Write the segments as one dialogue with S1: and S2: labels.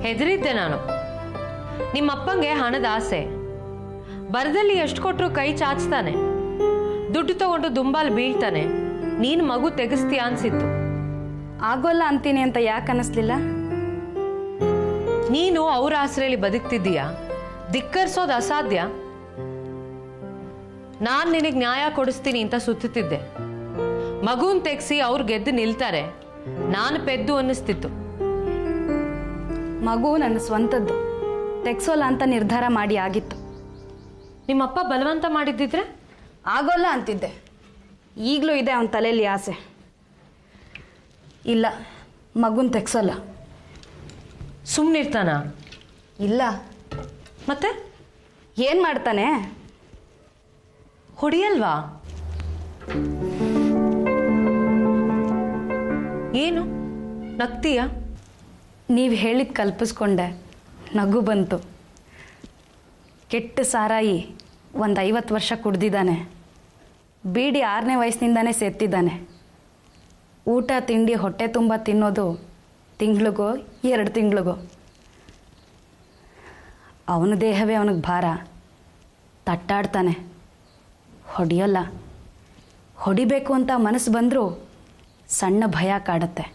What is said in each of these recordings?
S1: ಹೆದರಿದ್ದೆ ನಾನು. ನಿಮ್ಮಪ್ಪಂಗೆ ಹಣದ ಆಸೆ. ಬರದಲ್ಲಿ ಎಷ್ಟು ಕೊಟ್ಟರು ಕೈ ಚಾಚ್ತಾನೆ, ದುಡ್ಡು ತಗೊಂಡು ದುಂಬಾಲ್ ಬೀಳ್ತಾನೆ. ನೀನು ಮಗು ತೆಗಿಸ್ತೀಯ ಅನ್ಸಿತ್ತು.
S2: ಆಗೋಲ್ಲ ಅಂತೀನಿ ಅಂತ ಯಾಕೆ ಅನ್ನಿಸ್ಲಿಲ್ಲ?
S1: ನೀನು ಅವ್ರ ಆಸರೆಯಲ್ಲಿ ಬದುಕ್ತಿದ್ದೀಯ, ಧಿಕ್ಕರಿಸೋದು ಅಸಾಧ್ಯ. ನಾನು ನಿನಗೆ ನ್ಯಾಯ ಕೊಡಿಸ್ತೀನಿ ಅಂತ ಸುತ್ತುತ್ತಿದ್ದೆ. ಮಗುನ್ ತೆಗ್ಸಿ ಅವ್ರು ಗೆದ್ದು ನಿಲ್ತಾರೆ, ನಾನು ಪೆದ್ದು ಅನ್ನಿಸ್ತಿತ್ತು.
S2: ಮಗು ನನ್ನ ಸ್ವಂತದ್ದು, ತೆಗ್ಸೋಲ್ಲ ಅಂತ ನಿರ್ಧಾರ ಮಾಡಿ ಆಗಿತ್ತು.
S1: ನಿಮ್ಮಪ್ಪ ಬಲವಂತ ಮಾಡಿದ್ದಿದ್ರೆ
S2: ಆಗೋಲ್ಲ ಅಂತಿದ್ದೆ. ಈಗಲೂ ಇದೆ ಅವನ ತಲೆಯಲ್ಲಿ ಆಸೆ. ಇಲ್ಲ, ಮಗುನ್ ತೆಗ್ಸೋಲ್ಲ.
S1: ಸುಮ್ಮನಿರ್ತಾನ?
S2: ಇಲ್ಲ.
S1: ಮತ್ತೆ
S2: ಏನು ಮಾಡ್ತಾನೆ?
S1: ಹೊಡಿಯಲ್ವಾ? ಏನು ನಗ್ತೀಯ?
S2: ನೀವು ಹೇಳಿದ ಕಲ್ಪಿಸ್ಕೊಂಡೆ, ನಗು ಬಂತು. ಕೆಟ್ಟ ಸಾರಾಯಿ 50 ವರ್ಷ ಕುಡ್ದಿದ್ದಾನೆ. ಬೀಡಿ 6ನೇ ವಯಸ್ಸಿನಿಂದಾನೇ ಸೇರ್ತಿದ್ದಾನೆ. ಊಟ ತಿಂಡಿ ಹೊಟ್ಟೆ ತುಂಬ ತಿನ್ನೋದು ತಿಂಗಳಿಗೋ 2 ತಿಂಗಳಿಗೋ. ಅವನ ದೇಹವೇ ಅವನಿಗೆ ಭಾರ. ತಟ್ಟಾಡ್ತಾನೆ, ಹೊಡೆಯೋಲ್ಲ. ಹೊಡಿಬೇಕು ಅಂತ ಮನಸ್ಸು ಬಂದರೂ ಸಣ್ಣ ಭಯ ಕಾಡುತ್ತೆ.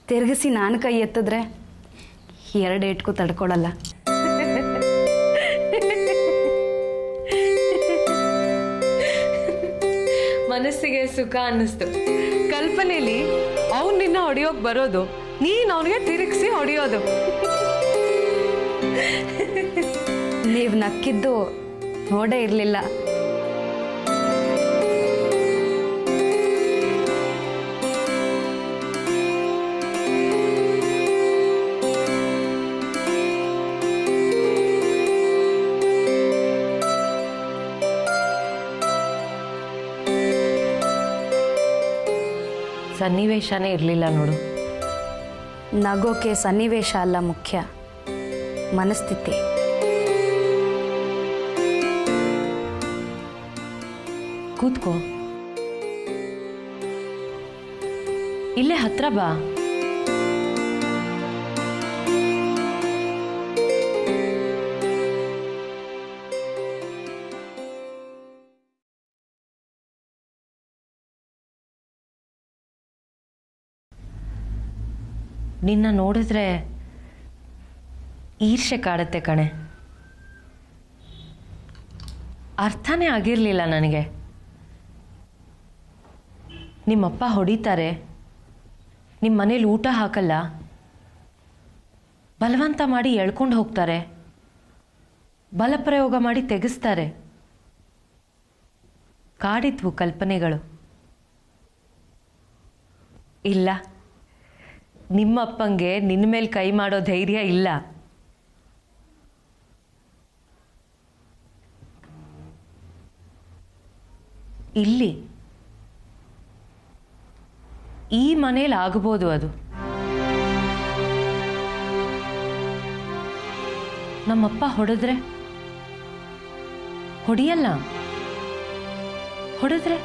S2: ತಿರುಗಿಸಿ ನಾನು ಕೈ ಎತ್ತಿದ್ರೆ 2 ಏಟ್ಗೂ ತಡ್ಕೊಳ್ಳಲ್ಲ.
S1: ಮನಸ್ಸಿಗೆ ಸುಖ ಅನ್ನಿಸ್ತು. ಕಲ್ಪನೆಯಲ್ಲಿ ಅವನು ನಿನ್ನ ಹೊಡೆಯೋಕ್ ಬರೋದು, ನೀನು ಅವನಿಗೆ ತಿರುಗಿಸಿ ಹೊಡೆಯೋದು.
S2: ನೀವು ನಕ್ಕಿದ್ದು ನೋಡೇ ಇರಲಿಲ್ಲ.
S1: ಸನ್ನಿವೇಶನೇ ಇರಲಿಲ್ಲ ನೋಡು.
S2: ನಗೋಕೆ ಸನ್ನಿವೇಶ ಅಲ್ಲ ಮುಖ್ಯ, ಮನಸ್ಥಿತಿ.
S1: ಕೂತ್ಕೋ, ಇಲ್ಲೇ ಹತ್ರ ಬಾ. ನಿನ್ನ ನೋಡಿದ್ರೆ ಈರ್ಷೆ ಕಾಡುತ್ತೆ ಕಣೆ. ಅರ್ಥನೇ ಆಗಿರಲಿಲ್ಲ ನನಗೆ. ನಿಮ್ಮಪ್ಪ ಹೊಡಿತಾರೆ, ನಿಮ್ಮ ಮನೇಲಿ ಊಟ ಹಾಕಲ್ಲ, ಬಲವಂತ ಮಾಡಿ ಎಳ್ಕೊಂಡು ಹೋಗ್ತಾರೆ, ಬಲಪ್ರಯೋಗ ಮಾಡಿ ತೆಗೆಸ್ತಾರೆ. ಕಾಡಿದ್ವು ಕಲ್ಪನೆಗಳು. ಇಲ್ಲ, ನಿಮ್ಮಪ್ಪಂಗೆ ನಿನ್ನ ಮೇಲೆ ಕೈ ಮಾಡೋ ಧೈರ್ಯ ಇಲ್ಲ. ಇಲ್ಲಿ ಈ ಮನೇಲಿ ಆಗ್ಬೋದು ಅದು. ನಮ್ಮಪ್ಪ ಹೊಡೆದ್ರೆ ಹೊಡಿಯಲ್ಲ, ಹೊಡೆದ್ರೆ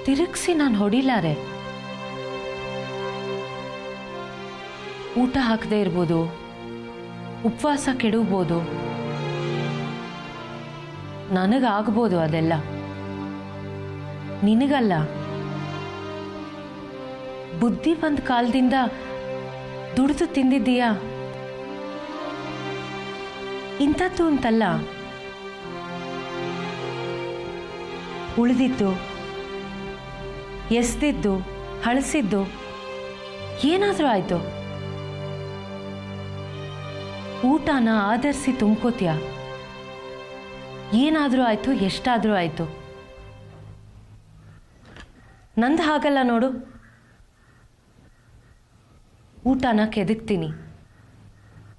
S1: ತಿರುಗಿಸಿ ನಾನು ಹೊಡಿಲಾರೆ. ಊಟ ಹಾಕದೇ ಇರ್ಬೋದು, ಉಪವಾಸ ಕೆಡಬಹುದು, ನನಗಾಗ್ಬೋದು ಅದೆಲ್ಲ, ನಿನಗಲ್ಲ. ಬುದ್ಧಿ ಬಂದ ಕಾಲದಿಂದ ದುಡಿದು ತಿಂದಿದ್ದೀಯಾ, ಇಂಥದ್ದು ಅಂತಲ್ಲ. ಉಳಿದಿದ್ದು, ಎಸ್ದಿದ್ದು, ಹಳಸಿದ್ದು ಏನಾದರೂ ಆಯ್ತು. ಊಟನ ಆಧರಿಸಿ ತುಂಬ್ಕೋತೀಯ. ಏನಾದರೂ ಆಯ್ತು, ಎಷ್ಟಾದರೂ ಆಯ್ತು. ನಂದು ಹಾಗಲ್ಲ ನೋಡು. ಊಟನ ಕೆದಕ್ತೀನಿ,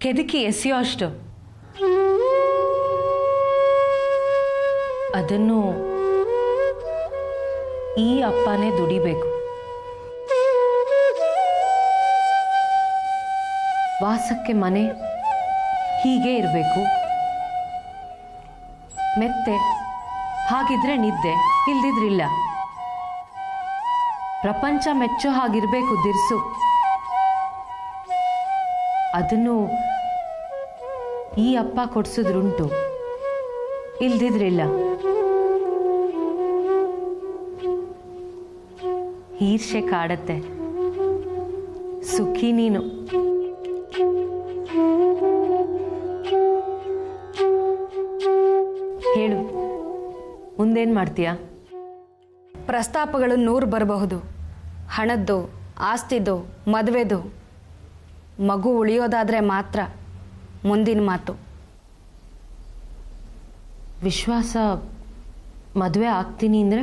S1: ಕೆದಕಿ ಎಸೆಯೋ ಅಷ್ಟು. ಅದನ್ನು ಈ ಅಪ್ಪನೇ ದುಡಿಬೇಕು. ವಾಸಕ್ಕೆ ಮನೆ ಹೀಗೆ ಇರಬೇಕು, ಮೆತ್ತೆ, ಹಾಗಿದ್ರೆ ನಿದ್ದೆ, ಇಲ್ದಿದ್ರಿಲ್ಲ. ಪ್ರಪಂಚ ಮೆಚ್ಚೋ ಹಾಗಿರ್ಬೇಕು ದಿರ್ಸು. ಅದನ್ನು ಈ ಅಪ್ಪ ಕೊಡ್ಸಿದ್ರುಂಟು, ಇಲ್ದಿದ್ರಿಲ್ಲ. ಈರ್ಷೆ ಕಾಡತ್ತೆ. ಸುಖಿ ನೀನು. ಹೇಳು, ಮುಂದೇನು ಮಾಡ್ತೀಯಾ?
S2: ಪ್ರಸ್ತಾಪಗಳು 100 ಬರಬಹುದು. ಹಣದ್ದು, ಆಸ್ತಿದು, ಮದುವೆದು. ಮಗು ಉಳಿಯೋದಾದರೆ ಮಾತ್ರ ಮುಂದಿನ ಮಾತು.
S1: ವಿಶ್ವಾಸ ಮದುವೆ ಆಗ್ತೀನಿ ಅಂದರೆ?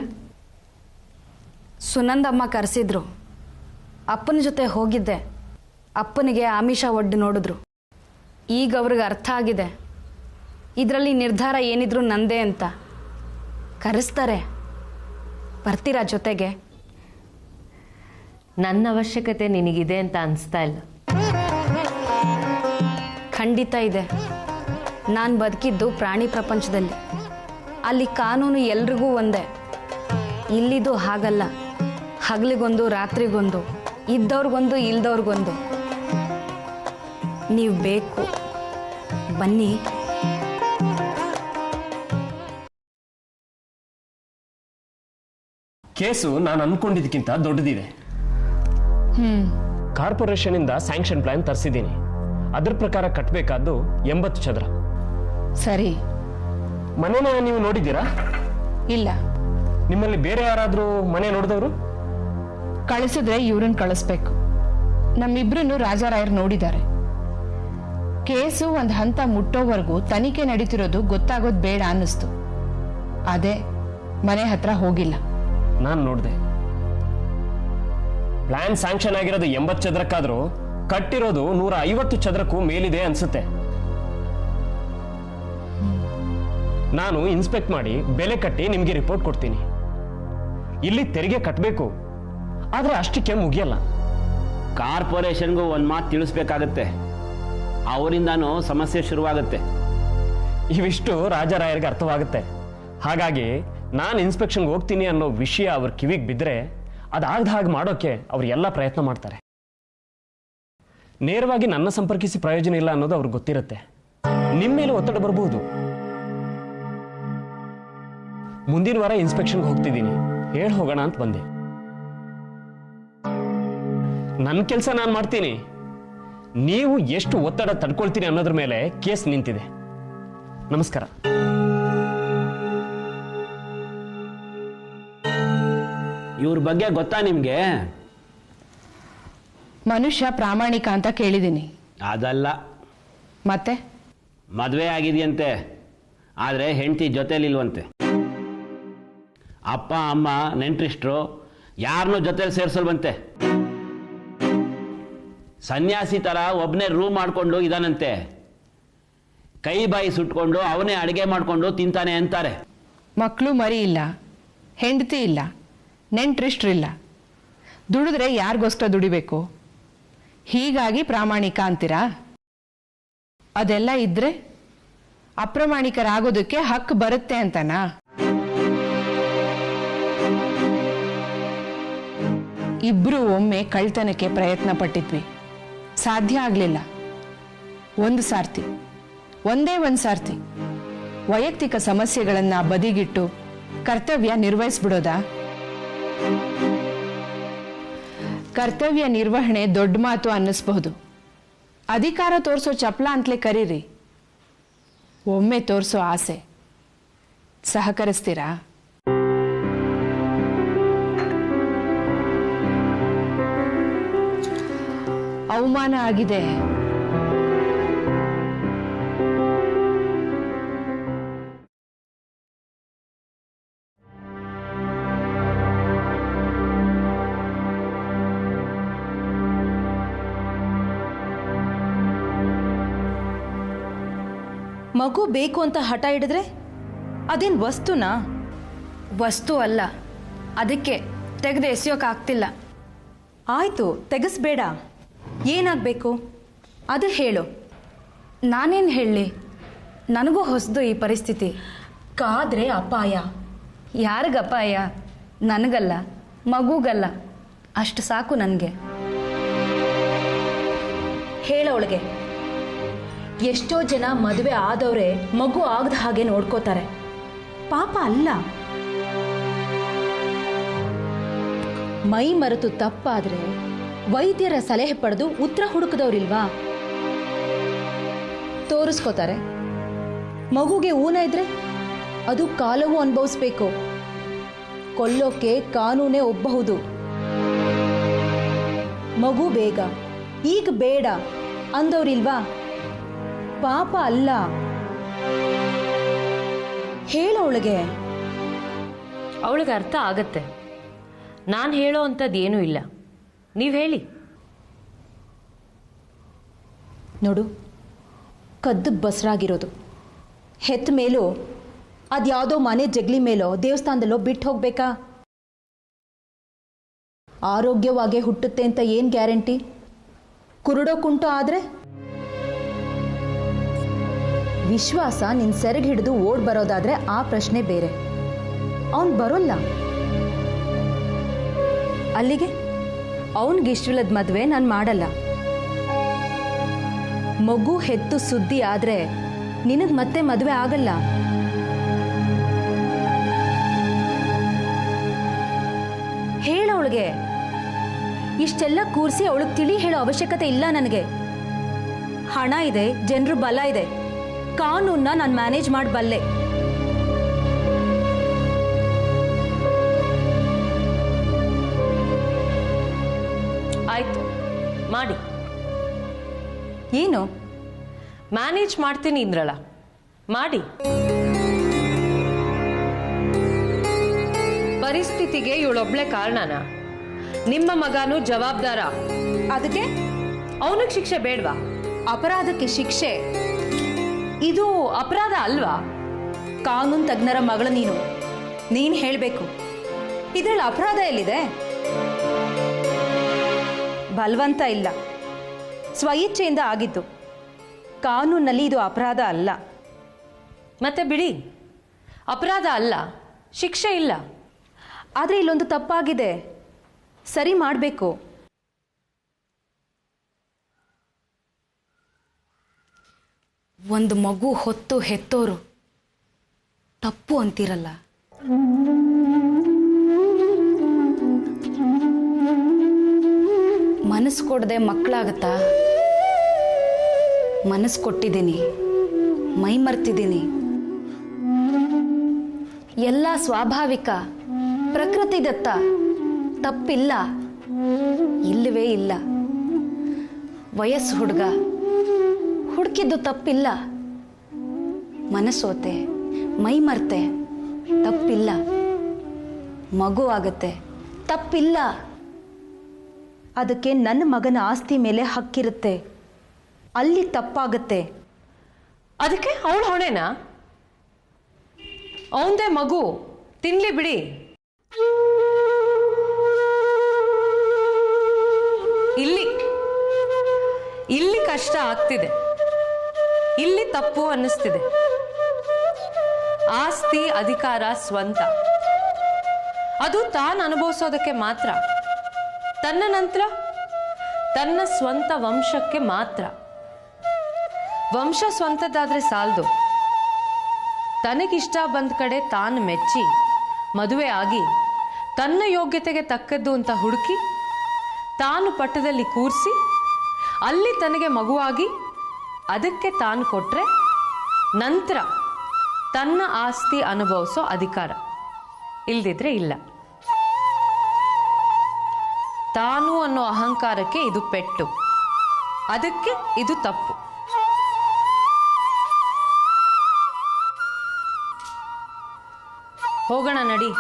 S2: ಸುನಂದಮ್ಮ ಕರೆಸಿದ್ರು. ಅಪ್ಪನ ಜೊತೆ ಹೋಗಿದ್ದೆ. ಅಪ್ಪನಿಗೆ ಆಮಿಷ ಒಡ್ಡು ನೋಡಿದ್ರು. ಈಗ ಅವ್ರಿಗೆ ಅರ್ಥ ಆಗಿದೆ, ಇದರಲ್ಲಿ ನಿರ್ಧಾರ ಏನಿದ್ರು ನಂದೇ ಅಂತ. ಕರೆಸ್ತಾರೆ. ಬರ್ತೀರಾ ಜೊತೆಗೆ?
S1: ನನ್ನ ಅವಶ್ಯಕತೆ ನಿನಗಿದೆ ಅಂತ ಅನಿಸ್ತಾ ಇಲ್ಲ.
S2: ಖಂಡಿತ ಇದೆ. ನಾನು ಬದುಕಿದ್ದು ಪ್ರಾಣಿ ಪ್ರಪಂಚದಲ್ಲಿ. ಅಲ್ಲಿ ಕಾನೂನು ಎಲ್ರಿಗೂ ಒಂದೇ. ಇಲ್ಲಿದು ಹಾಗಲ್ಲ. ಹಗಲಿಗೊಂದು, ರಾತ್ರಿಗೊಂದು, ಇದ್ದವ್ರಿಗೊಂದು, ಇಲ್ದವ್ರಿಗೊಂದು. ನೀವು ಬೇಕು, ಬನ್ನಿ.
S3: ಕೇಸು ನಾನು ಅನ್ಕೊಂಡಿದ್ದಕ್ಕಿಂತ ದೊಡ್ಡದಿದೆ. ಕಾರ್ಪೊರೇಷನ್ ಇಂದ ಸ್ಯಾಂಕ್ಷನ್ ಪ್ಲಾನ್ ತರಿಸಿದ್ದೀನಿ. ಅದ್ರ ಪ್ರಕಾರ ಕಟ್ಟಬೇಕಾದ್ದು 80 ಚದರ.
S4: ಸರಿ.
S3: ಮನೆನ ನೀವು ನೋಡಿದ್ದೀರಾ?
S4: ಇಲ್ಲ.
S3: ನಿಮ್ಮಲ್ಲಿ ಬೇರೆ ಯಾರಾದ್ರೂ ಮನೆ ನೋಡಿದವರು?
S4: ಕಳಿಸಿದ್ರೆ ಇವ್ರನ್ನ ಕಳಿಸ್ಬೇಕು. ನಮ್ಮಿಬ್ರನ್ನು ರಾಜಾರಾಯರ್ ನೋಡಿದ್ದಾರೆ. ಕೇಸು ಒಂದು ಹಂತ ಮುಟ್ಟೋವರೆಗೂ ತನಿಖೆ ನಡೀತಿರೋದು ಗೊತ್ತಾಗೋದು ಬೇಡ ಅನ್ನಿಸ್ತು. ಅದೇ ಮನೆ ಹತ್ರ ಹೋಗಿಲ್ಲ.
S3: ನಾನು ನೋಡಿದೆ. ಪ್ಲಾನ್ ಸ್ಯಾಂಕ್ಷನ್ ಆಗಿರೋದು 80 ಚದರಕ್ಕಾದ್ರೂ ಕಟ್ಟಿರೋದು 150 ಚದರಕ್ಕೂ ಮೇಲಿದೆ ಅನ್ಸುತ್ತೆ. ನಾನು ಇನ್ಸ್ಪೆಕ್ಟ್ ಮಾಡಿ ಬೆಲೆ ಕಟ್ಟಿ ನಿಮ್ಗೆ ರಿಪೋರ್ಟ್ ಕೊಡ್ತೀನಿ. ಇಲ್ಲಿ ತೆರಿಗೆ ಕಟ್ಟಬೇಕು, ಆದ್ರೆ ಅಷ್ಟಕ್ಕೆ ಮುಗಿಯಲ್ಲ.
S5: ಕಾರ್ಪೊರೇಷನ್ಗೂ ಒಂದು ಮಾತು ತಿಳಿಸ್ಬೇಕಾಗತ್ತೆ. ಅವರಿಂದಾನು ಸಮಸ್ಯೆ ಶುರುವಾಗುತ್ತೆ.
S3: ಇವಿಷ್ಟು ರಾಜಾರಾಯರ್ಗೆ ಅರ್ಥವಾಗುತ್ತೆ. ಹಾಗಾಗಿ ನಾನು ಇನ್ಸ್ಪೆಕ್ಷನ್ಗೆ ಹೋಗ್ತೀನಿ ಅನ್ನೋ ವಿಷಯ ಅವ್ರ ಕಿವಿಗೆ ಬಿದ್ದರೆ ಅದಾಗದ ಹಾಗೆ ಮಾಡೋಕೆ ಅವ್ರು ಎಲ್ಲ ಪ್ರಯತ್ನ ಮಾಡ್ತಾರೆ. ನೇರವಾಗಿ ನನ್ನ ಸಂಪರ್ಕಿಸಿ ಪ್ರಯೋಜನ ಇಲ್ಲ ಅನ್ನೋದು ಅವ್ರಿಗೆ ಗೊತ್ತಿರುತ್ತೆ. ನಿಮ್ಮ ಮೇಲೆ ಒತ್ತಡ ಬರಬಹುದು. ಮುಂದಿನ ವಾರ ಇನ್ಸ್ಪೆಕ್ಷನ್ಗೆ ಹೋಗ್ತಿದ್ದೀನಿ, ಹೇಳಿ ಹೋಗೋಣ ಅಂತ ಬಂದೆ. ನನ್ನ ಕೆಲಸ ನಾನು ಮಾಡ್ತೀನಿ. ನೀವು ಎಷ್ಟು ಒತ್ತಡ ತಡ್ಕೊಳ್ತೀನಿ ಅನ್ನೋದ್ರ ಮೇಲೆ ಕೇಸ್ ನಿಂತಿದೆ. ನಮಸ್ಕಾರ.
S5: ಇವ್ರ ಬಗ್ಗೆ ಗೊತ್ತಾ ನಿಮ್ಗೆ?
S4: ಮನುಷ್ಯ ಪ್ರಾಮಾಣಿಕ ಅಂತ ಕೇಳಿದ್ದೀನಿ.
S5: ಅದಲ್ಲ.
S4: ಮತ್ತೆ
S5: ಮದುವೆ ಆಗಿದೆಯಂತೆ, ಆದರೆ ಹೆಂಡತಿ ಜೊತೆಲಿಲ್ವಂತೆ. ಅಪ್ಪ ಅಮ್ಮ ನೆಂಟ್ರಿಷ್ಟ್ರು ಯಾರನ್ನೂ ಜೊತೆಲಿ ಸೇರಿಸಲ್ವಂತೆ. ಸನ್ಯಾಸಿ ಥರ ಒಬ್ಬನೇ ರೂಮ್ ಮಾಡಿಕೊಂಡು ಇದಾನಂತೆ. ಕೈ ಬಾಯಿ ಸುಟ್ಕೊಂಡು ಅವನೇ ಅಡುಗೆ ಮಾಡಿಕೊಂಡು ತಿಂತಾನೆ ಅಂತಾರೆ.
S4: ಮಕ್ಕಳು ಮರಿ ಇಲ್ಲ, ಹೆಂಡತಿ ಇಲ್ಲ, ನೆಂಟ್ರಿಷ್ಟ್ರಿಲ್ಲ. ದುಡಿದ್ರೆ ಯಾರಿಗೋಸ್ಕರ ದುಡಿಬೇಕು? ಹೀಗಾಗಿ ಪ್ರಾಮಾಣಿಕ ಅಂತೀರಾ? ಅದೆಲ್ಲ ಇದ್ರೆ ಅಪ್ರಾಮಾಣಿಕರಾಗೋದಕ್ಕೆ ಹಕ್ಕು ಬರುತ್ತೆ ಅಂತನಾ? ಇಬ್ರು ಒಮ್ಮೆ ಕಳ್ತನಕ್ಕೆ ಪ್ರಯತ್ನ ಪಟ್ಟಿದ್ವಿ, ಸಾಧ್ಯ ಆಗಲಿಲ್ಲ. ಒಂದೇ ಒಂದು ಸಾರ್ತಿ ವೈಯಕ್ತಿಕ ಸಮಸ್ಯೆಗಳನ್ನ ಬದಿಗಿಟ್ಟು ಕರ್ತವ್ಯ ನಿರ್ವಹಿಸ್ಬಿಡೋದಾ? ಕರ್ತವ್ಯ ನಿರ್ವಹಣೆ ದೊಡ್ಡ ಮಾತು ಅನ್ನಿಸ್ಬಹುದು. ಅಧಿಕಾರ ತೋರಿಸೋ ಚಪಲ ಅಂತಲೇ ಕರೀರಿ. ಒಮ್ಮೆ ತೋರಿಸೋ ಆಸೆ. ಸಹಕರಿಸ್ತೀರಾ? ಅವಮಾನ ಆಗಿದೆ.
S6: ಮಗು ಬೇಕು ಅಂತ ಹಠ ಹಿಡಿದ್ರೆ ಅದೇನು ವಸ್ತುನಾ?
S2: ವಸ್ತು ಅಲ್ಲ, ಅದಕ್ಕೆ ತೆಗೆದು ಎಸೆಯೋಕ್ಕಾಗ್ತಿಲ್ಲ.
S6: ಆಯಿತು, ತೆಗೆಸ್ಬೇಡ. ಏನಾಗಬೇಕು ಅದು ಹೇಳು.
S2: ನಾನೇನು ಹೇಳಲಿ? ನನಗೂ ಹೊಸದು ಈ ಪರಿಸ್ಥಿತಿ.
S6: ಕಾದ್ರೆ ಅಪಾಯ.
S2: ಯಾರಿಗಪಾಯ? ನನಗಲ್ಲ, ಮಗುಗಲ್ಲ. ಅಷ್ಟು ಸಾಕು ನನಗೆ.
S6: ಹೇಳೋಳಿಗೆ ಎಷ್ಟೋ ಜನ ಮದುವೆ ಆದವ್ರೆ ಮಗು ಆಗದ ಹಾಗೆ ನೋಡ್ಕೋತಾರೆ. ಪಾಪ ಅಲ್ಲ. ಮೈ ಮರೆತು ತಪ್ಪಾದ್ರೆ ವೈದ್ಯರ ಸಲಹೆ ಪಡೆದು ಉತ್ತರ ಹುಡುಕದವ್ರಿಲ್ವಾ? ತೋರಿಸ್ಕೋತಾರೆ. ಮಗುಗೆ ಊನ ಇದ್ರೆ ಅದು ಕಾಲವೂ ಅನುಭವಿಸ್ಬೇಕು. ಕೊಲ್ಲೋಕೆ ಕಾನೂನೇ ಒಪ್ಪಬಹುದು. ಮಗು ಬೇಗ, ಈಗ ಬೇಡ ಅಂದವ್ರಿಲ್ವಾ? ಪಾಪ ಅಲ್ಲ. ಹೇಳೋಳಿಗೆ.
S1: ಅವಳಿಗೆ ಅರ್ಥ ಆಗತ್ತೆ. ನಾನು ಹೇಳೋ ಅಂಥದ್ದು ಏನೂ ಇಲ್ಲ, ನೀವು ಹೇಳಿ.
S6: ನೋಡು, ಕದ್ದು ಬಸರಾಗಿರೋದು. ಹೆತ್ತ ಮೇಲೂ ಅದ್ಯಾವುದೋ ಮನೆ ಜಗ್ಲಿ ಮೇಲೋ ದೇವಸ್ಥಾನದಲ್ಲೋ ಬಿಟ್ಟು ಹೋಗ್ಬೇಕಾ? ಆರೋಗ್ಯವಾಗೇ ಹುಟ್ಟುತ್ತೆ ಅಂತ ಏನು ಗ್ಯಾರಂಟಿ? ಕುರುಡೋ ಕುಂಟೋ ಆದರೆ? ವಿಶ್ವಾಸ ನಿನ್ನ ಸೆರಗಿ ಹಿಡಿದು ಓಡ್ ಬರೋದಾದ್ರೆ ಆ ಪ್ರಶ್ನೆ ಬೇರೆ. ಅವನು ಬರೋಲ್ಲ. ಅಲ್ಲಿಗೆ ಅವನಿಗಿಷ್ಟವಿಲ್ಲದ ಮದುವೆ ನಾನು ಮಾಡಲ್ಲ. ಮಗು ಹೆತ್ತು ಸುದ್ದಿ ಆದ್ರೆ ನಿನಗೆ ಮತ್ತೆ ಮದುವೆ ಆಗಲ್ಲ. ಹೇಳವಳಿಗೆ. ಇಷ್ಟೆಲ್ಲ ಕೂರಿಸಿ ಅವಳಿಗೆ ತಿಳಿ ಹೇಳೋ ಅವಶ್ಯಕತೆ ಇಲ್ಲ ನನಗೆ. ಹಣ ಇದೆ, ಜನರು ಬಲ ಇದೆ, ಕಾನೂನ್ನ ನಾನು ಮ್ಯಾನೇಜ್ ಮಾಡಬಲ್ಲೆ.
S1: ಆಯ್ತು, ಮಾಡಿ.
S6: ಏನು?
S1: ಮ್ಯಾನೇಜ್ ಮಾಡ್ತೀನಿ ಇಂದ್ರಲ್ಲ, ಮಾಡಿ. ಪರಿಸ್ಥಿತಿಗೆ ಇವಳೊಬ್ಳೆ ಕಾರಣನ? ನಿಮ್ಮ ಮಗನೂ ಜವಾಬ್ದಾರ.
S6: ಅದಕ್ಕೆ
S1: ಅವನಿಗೆ ಶಿಕ್ಷೆ ಬೇಡವಾ?
S6: ಅಪರಾಧಕ್ಕೆ ಶಿಕ್ಷೆ.
S1: ಇದು ಅಪರಾಧ ಅಲ್ವಾ?
S6: ಕಾನೂನು ತಜ್ಞರ ಮಗಳು ನೀನು ಹೇಳಬೇಕು. ಇದರಲ್ಲಿ ಅಪರಾಧ ಎಲ್ಲಿದೆ? ಬಲವಂತ ಇಲ್ಲ, ಸ್ವಇಚ್ಛೆಯಿಂದ ಆಗಿದ್ದು. ಕಾನೂನಲ್ಲಿ ಇದು ಅಪರಾಧ ಅಲ್ಲ.
S1: ಮತ್ತೆ ಬಿಡಿ, ಅಪರಾಧ ಅಲ್ಲ, ಶಿಕ್ಷೆ ಇಲ್ಲ.
S6: ಆದರೆ ಇಲ್ಲೊಂದು ತಪ್ಪಾಗಿದೆ, ಸರಿ ಮಾಡಬೇಕು.
S2: ಒಂದು ಮಗು ಹೊತ್ತು ಹೆತ್ತೋರು ತಪ್ಪು ಅಂತಿರಲ್ಲ. ಮನಸ್ಸು ಕೊಡದೆ ಮಕ್ಕಳಾಗತ್ತಾ? ಮನಸ್ಸು ಕೊಟ್ಟಿದ್ದೀನಿ, ಮೈ ಮರ್ತಿದ್ದೀನಿ. ಎಲ್ಲ ಸ್ವಾಭಾವಿಕ, ಪ್ರಕೃತಿದತ್ತ. ತಪ್ಪಿಲ್ಲ, ಇಲ್ಲವೇ ಇಲ್ಲ. ವಯಸ್ಸು ಹುಡುಗ, ಹುಡುಕಿದ್ದು ತಪ್ಪಿಲ್ಲ. ಮನಸ್ಸೋತೆ, ಮೈ ಮರ್ತೆ, ತಪ್ಪಿಲ್ಲ. ಮಗು ಆಗತ್ತೆ, ತಪ್ಪಿಲ್ಲ.
S6: ಅದಕ್ಕೆ ನನ್ನ ಮಗನ ಆಸ್ತಿ ಮೇಲೆ ಹಕ್ಕಿರುತ್ತೆ, ಅಲ್ಲಿ ತಪ್ಪಾಗತ್ತೆ.
S1: ಅದಕ್ಕೆ ಅವಳು ಹೊಣೆನಾ? ಅವಂದೇ ಮಗು, ತಿನ್ಲಿ ಬಿಡಿ. ಇಲ್ಲಿ ಕಷ್ಟ ಆಗ್ತಿದೆ, ಇಲ್ಲಿ ತಪ್ಪು ಅನ್ನಿಸ್ತಿದೆ. ಆಸ್ತಿ ಅಧಿಕಾರ ಸ್ವಂತ, ಅದು ತಾನು ಅನುಭವಿಸೋದಕ್ಕೆ ಮಾತ್ರ. ತನ್ನ ನಂತರ ತನ್ನ ಸ್ವಂತ ವಂಶಕ್ಕೆ ಮಾತ್ರ. ವಂಶ ಸ್ವಂತದ್ದಾದ್ರೆ ಸಾಲದು. ತನಗಿಷ್ಟ ಬಂದ ಕಡೆ ತಾನು ಮೆಚ್ಚಿ ಮದುವೆ ಆಗಿ ತನ್ನ ಯೋಗ್ಯತೆಗೆ ತಕ್ಕದ್ದು ಅಂತ ಹುಡುಕಿ ತಾನು ಪಟ್ಟದಲ್ಲಿ ಕೂರಿಸಿ ಅಲ್ಲಿ ತನಗೆ ಮಗುವಾಗಿ ಅದಕ್ಕೆ ತಾನು ಕೊಟ್ರೆ ನಂತರ ತನ್ನ ಆಸ್ತಿ ಅನುಭವಿಸೋ ಅಧಿಕಾರ. ಇಲ್ದಿದ್ರೆ ಇಲ್ಲ. ತಾನು ಅನ್ನೋ ಅಹಂಕಾರಕ್ಕೆ ಇದು ಪೆಟ್ಟು, ಅದಕ್ಕೆ ಇದು ತಪ್ಪು. ಹೋಗೋಣ ನಡಿ.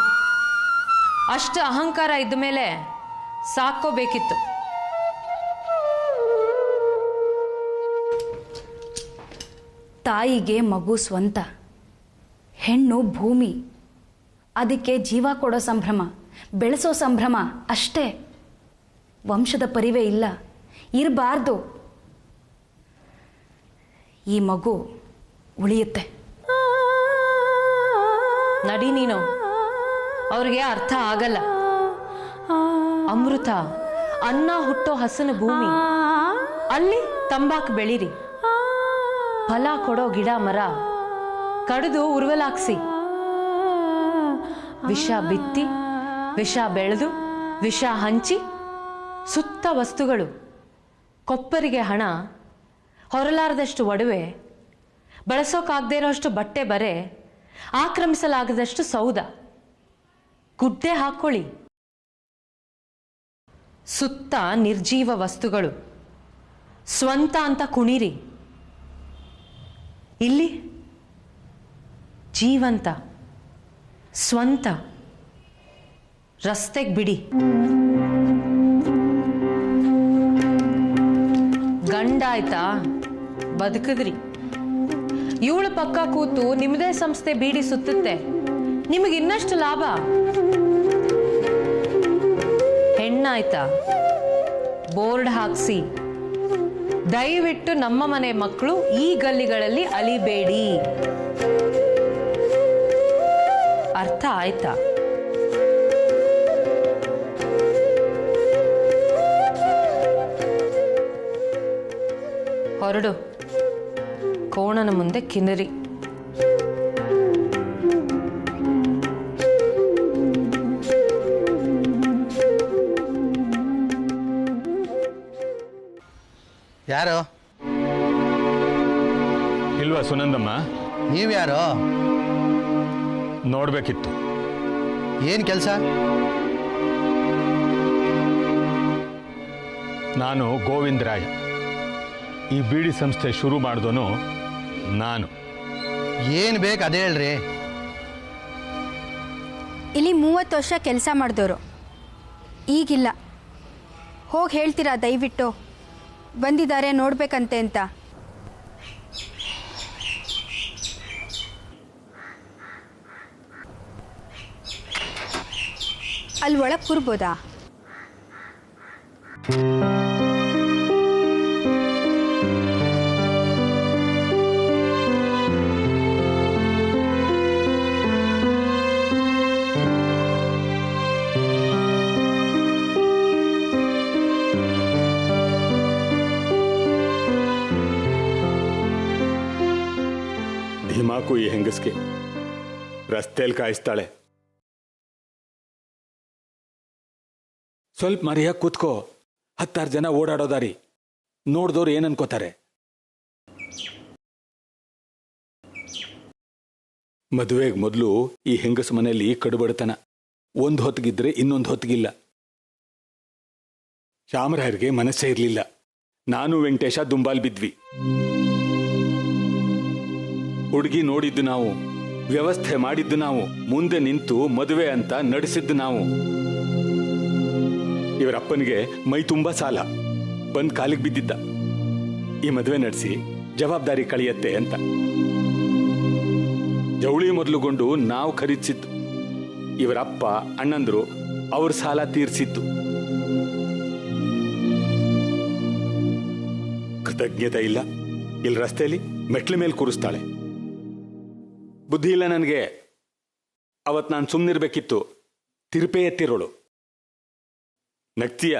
S1: ಅಷ್ಟು ಅಹಂಕಾರ ಇದ್ದ ಮೇಲೆ ಸಾಕೋಬೇಕಿತ್ತು.
S2: ತಾಯಿಗೆ ಮಗು ಸ್ವಂತ, ಹೆಣ್ಣು ಭೂಮಿ. ಅದಕ್ಕೆ ಜೀವ ಕೊಡೋ ಸಂಭ್ರಮ, ಬೆಳೆಸೋ ಸಂಭ್ರಮ ಅಷ್ಟೇ. ವಂಶದ ಪರಿವೇ ಇಲ್ಲ, ಇರಬಾರ್ದು. ಈ ಮಗು ಉಳಿಯುತ್ತೆ.
S1: ನಡಿ ನೀನು, ಅವ್ರಿಗೆ ಅರ್ಥ ಆಗಲ್ಲ. ಅಮೃತ, ಅನ್ನ ಹುಟ್ಟೋ ಹಸನ ಭೂಮಿ, ಅಲ್ಲಿ ತಂಬಾಕು ಬೆಳೀರಿ. ಫಲ ಕೊಡೋ ಗಿಡ ಮರ ಕಡಿದು ಉರುವಲಾಕ್ಸಿ, ವಿಷ ಬಿತ್ತಿ ವಿಷ ಬೆಳೆದು ವಿಷ ಹಂಚಿ ಸುತ್ತ ವಸ್ತುಗಳು, ಕೊಪ್ಪರಿಗೆ ಹಣ, ಹೊರಲಾರದಷ್ಟು ಒಡವೆ, ಬಳಸೋಕಾಗದೇ ಇರೋಷ್ಟು ಬಟ್ಟೆ ಬರೆ, ಆಕ್ರಮಿಸಲಾಗದಷ್ಟು ಸೌದ, ಗುಡ್ಡೆ ಹಾಕೊಳ್ಳಿ. ಸುತ್ತ ನಿರ್ಜೀವ ವಸ್ತುಗಳು, ಸ್ವಂತ ಅಂತ ಕುಣಿರಿ. ಇಲ್ಲಿ ಜೀವಂತ ಸ್ವಂತ ರಸ್ತೆಗೆ ಬಿಡಿ. ಗಂಡಾಯ್ತಾ ಬದುಕಿದ್ರಿ. ಇವಳು ಪಕ್ಕ ಕೂತು ನಿಮ್ಮದೇ ಸಂಸ್ಥೆ ಬೀಡಿ ಸುತ್ತುತ್ತೆ, ನಿಮಗೆ ಇನ್ನಷ್ಟು ಲಾಭ. ಹೆಣ್ಣಾಯ್ತಾ ಬೋರ್ಡ್ ಹಾಕ್ಸಿ, ದಯವಿಟ್ಟು ನಮ್ಮ ಮನೆ ಮಕ್ಕಳು ಈ ಗಲ್ಲಿಗಳಲ್ಲಿ ಅಲಿಬೇಡಿ. ಅರ್ಥ ಆಯ್ತಾ? ಹೊರಡು, ಕೋಣನ ಮುಂದೆ ಕಿನ್ನರಿ.
S7: ಯಾರು?
S8: ಇಲ್ವಾ ಸುನಂದಮ್ಮ?
S7: ನೀವ್ಯಾರು?
S8: ನೋಡ್ಬೇಕಿತ್ತು.
S7: ಏನು ಕೆಲಸ?
S8: ನಾನು ಗೋವಿಂದರಾಯ. ಈ ಬೀಡಿ ಸಂಸ್ಥೆ ಶುರು ಮಾಡಿದನು ನಾನು.
S7: ಏನು ಬೇಕು ಅದೇ ಹೇಳ್ರಿ.
S9: ಇಲ್ಲಿ 30 ವರ್ಷ ಕೆಲಸ ಮಾಡಿದವರು, ಈಗಿಲ್ಲ. ಹೋಗಿ ಹೇಳ್ತೀರಾ ದಯವಿಟ್ಟು? ಬಂದಿದ್ದಾರೆ ನೋಡ್ಬೇಕಂತೆ ಅಂತ. ಅಲ್ಲಿ ಒಳಗೆ ಕೂರ್ಬೋದಾ?
S8: ಧಿಮಾಕು ಈ ಹೆಂಗಸ್ಗೆ. ರಸ್ತೆಯಲ್ಲಿ ಕಾಯಿಸ್ತಾಳೆ. ಸ್ವಲ್ಪ ಮರ್ಯಾಗ ಕೂತ್ಕೋ. 10 ಜನ ಓಡಾಡೋದಾರಿ, ನೋಡ್ದವ್ರು ಏನನ್ಕೋತಾರೆ. ಮದುವೆಗೆ ಮೊದಲು ಈ ಹೆಂಗಸ ಮನೆಯಲ್ಲಿ ಕಡುಬಡತನ. ಒಂದು ಹೊತ್ತಿಗಿದ್ರೆ ಇನ್ನೊಂದು ಹೊತ್ತಿಗಿಲ್ಲ. ಚಾಮರಾಯರಿಗೆ ಮನಸ್ಸೇ ಇರಲಿಲ್ಲ. ನಾನು ವೆಂಕಟೇಶ ದುಂಬಾಲ್ ಬಿದ್ವಿ. ಹುಡುಗಿ ನೋಡಿದ್ದು ನಾವು, ವ್ಯವಸ್ಥೆ ಮಾಡಿದ್ದು ನಾವು, ಮುಂದೆ ನಿಂತು ಮದುವೆ ಅಂತ ನಡೆಸಿದ್ದು ನಾವು. ಇವರಪ್ಪನಿಗೆ ಮೈ ತುಂಬಾ ಸಾಲ, ಬಂದ್ ಕಾಲಿಗೆ ಬಿದ್ದಿದ್ದ. ಈ ಮದುವೆ ನಡೆಸಿ ಜವಾಬ್ದಾರಿ ಕಳಿಯತ್ತೆ ಅಂತ ಜವಳಿ ಮೊದಲುಗೊಂಡು ನಾವು ಖರೀದಿಸಿದ್ದು. ಇವರಪ್ಪ ಅಣ್ಣಂದ್ರು ಅವ್ರ ಸಾಲ ತೀರ್ಸಿದ್ದು. ಕೃತಜ್ಞತೆ ಇಲ್ಲ. ಇಲ್ಲಿ ರಸ್ತೆಯಲ್ಲಿ ಮೆಟ್ಲ ಮೇಲೆ ಕೂರಿಸ್ತಾಳೆ. ಬುದ್ಧಿ ಇಲ್ಲ ನನಗೆ. ಅವತ್ ನಾನು ಸುಮ್ಮನಿರ್ಬೇಕಿತ್ತು. ತಿರುಪೆ ಎತ್ತಿರೋಳು. ನಗ್ತೀಯ?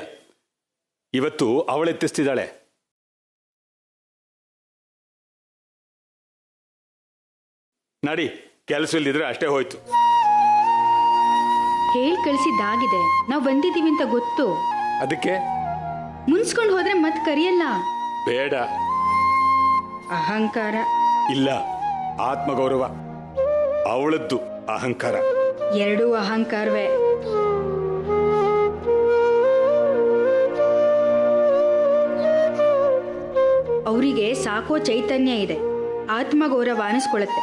S8: ಇವತ್ತು ಅವಳೆತ್ತಿಸ್ತಿದ್ದಾಳೆ. ನಡಿ, ಕೆಲಸ ಇಲ್ದಿದ್ರೆ ಅಷ್ಟೇ ಹೋಯ್ತು.
S9: ಹೇಳಿ ಕಳಿಸಿದ್ದಾಗಿದೆ. ನಾವು ಬಂದಿದ್ದೀವಿ ಅಂತ ಗೊತ್ತು.
S8: ಅದಕ್ಕೆ
S9: ಮುನ್ಸ್ಕೊಂಡು ಹೋದ್ರೆ ಮತ್ತೆ ಕರಿಯಲ್ಲ.
S8: ಬೇಡ.
S9: ಅಹಂಕಾರ
S8: ಇಲ್ಲ, ಆತ್ಮಗೌರವ. ಅವಳದ್ದು ಅಹಂಕಾರ.
S9: ಎರಡೂ ಅಹಂಕಾರವೇ. ಅವರಿಗೆ ಸಾಕೋ ಚೈತನ್ಯ ಇದೆ, ಆತ್ಮಗೌರವ ಅನಿಸ್ಕೊಳ್ಳುತ್ತೆ.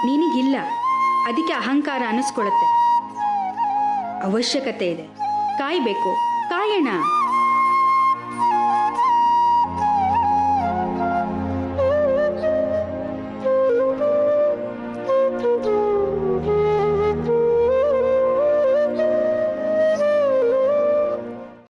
S9: ನಿನಗಿಲ್ಲ, ಅದಕ್ಕೆ ಅಹಂಕಾರ ಅನಿಸ್ಕೊಳ್ಳುತ್ತೆ. ಅವಶ್ಯಕತೆ ಇದೆ, ಕಾಯ್ಬೇಕು, ಕಾಯೋಣ.